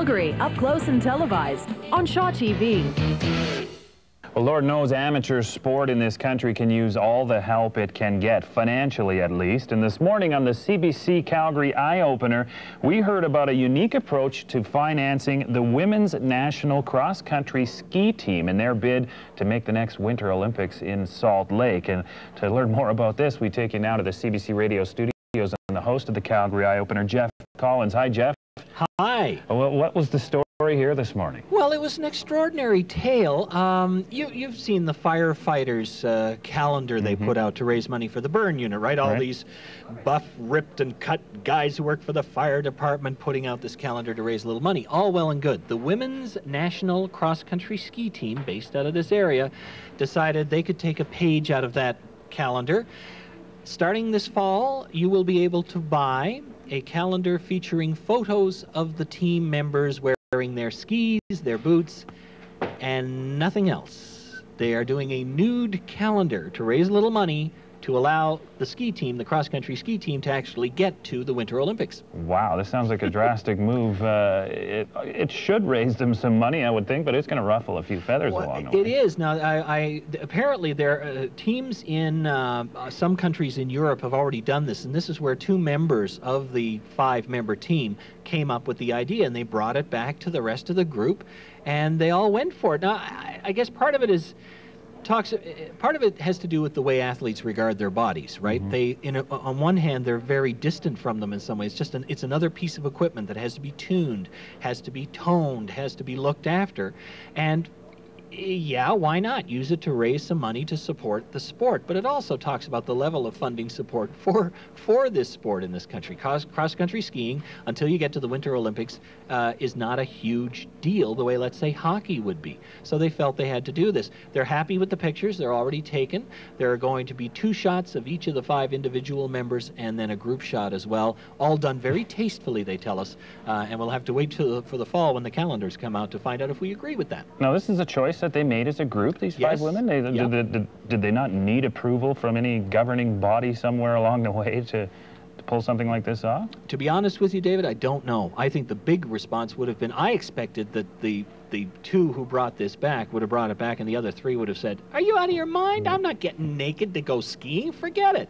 Calgary, up close and televised on Shaw TV. Well, Lord knows amateur sport in this country can use all the help it can get, financially at least. And this morning on the CBC Calgary EyeOpener, we heard about a unique approach to financing the women's national cross-country ski team in their bid to make the next Winter Olympics in Salt Lake. And to learn more about this, we take you now to the CBC radio studios and the host of the Calgary EyeOpener, Jeff Collins. Hi, Jeff. Hi. What was the story here this morning? Well, it was an extraordinary tale. You've seen the firefighters' calendar they put out to raise money for the burn unit, right? All these buff, ripped, and cut guys who work for the fire department putting out this calendar to raise a little money. All well and good. The women's national cross-country ski team, based out of this area, decided they could take a page out of that calendar. Starting this fall, you will be able to buy a calendar featuring photos of the team members wearing their skis, their boots, and nothing else. They are doing a nude calendar to raise a little money to allow the ski team, the cross-country ski team, to actually get to the Winter Olympics. Wow, this sounds like a drastic move. It should raise them some money, I would think, but it's going to ruffle a few feathers along the way. It is. Now, apparently there are teams in some countries in Europe have already done this, and this is where two members of the five-member team came up with the idea, and they brought it back to the rest of the group, and they all went for it. Now, I guess part of it is part of it has to do with the way athletes regard their bodies, right? On one hand, they're very distant from them in some ways. It's another piece of equipment that has to be tuned, has to be toned, has to be looked after, and yeah, why not use it to raise some money to support the sport? But it also talks about the level of funding support for this sport in this country. Cross-country skiing, until you get to the Winter Olympics, is not a huge deal the way, let's say, hockey would be. So they felt they had to do this. They're happy with the pictures. They're already taken. There are going to be 2 shots of each of the 5 individual members and then a group shot as well, all done very tastefully, they tell us. And we'll have to wait for the fall when the calendars come out to find out if we agree with that. Now, this is a choice that they made as a group, these 5 women? Did they not need approval from any governing body somewhere along the way to pull something like this off? To be honest with you, David, I don't know. I think the big response would have been, I expected that the 2 who brought this back would have brought it back, and the other 3 would have said, "Are you out of your mind? I'm not getting naked to go skiing. Forget it."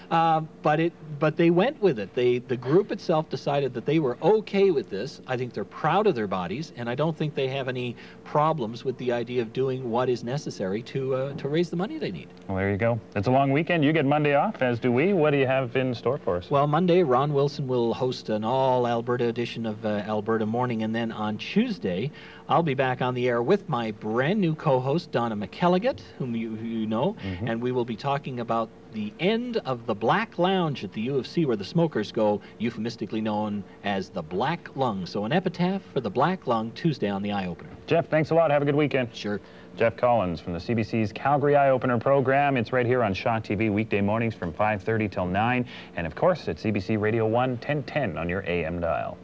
But they went with it. The group itself decided that they were okay with this. I think they're proud of their bodies, and I don't think they have any problems with the idea of doing what is necessary to raise the money they need. Well, there you go. It's a long weekend. You get Monday off, as do we. What do you have in store for us? Well, Monday, Ron Wilson will host an all-Alberta edition of Alberta Morning, and then on Tuesday, I'll be back on the air with my brand new co-host, Donna McElligott, whom you know, and we will be talking about the end of the Black Lounge at the U of C, where the smokers go, euphemistically known as the Black Lung. So an epitaph for the Black Lung, Tuesday on the EyeOpener. Jeff, thanks a lot. Have a good weekend. Sure. Jeff Collins from the CBC's Calgary EyeOpener program. It's right here on Shaw TV weekday mornings from 5:30 till 9, and of course at CBC Radio 1, 1010 on your AM dial.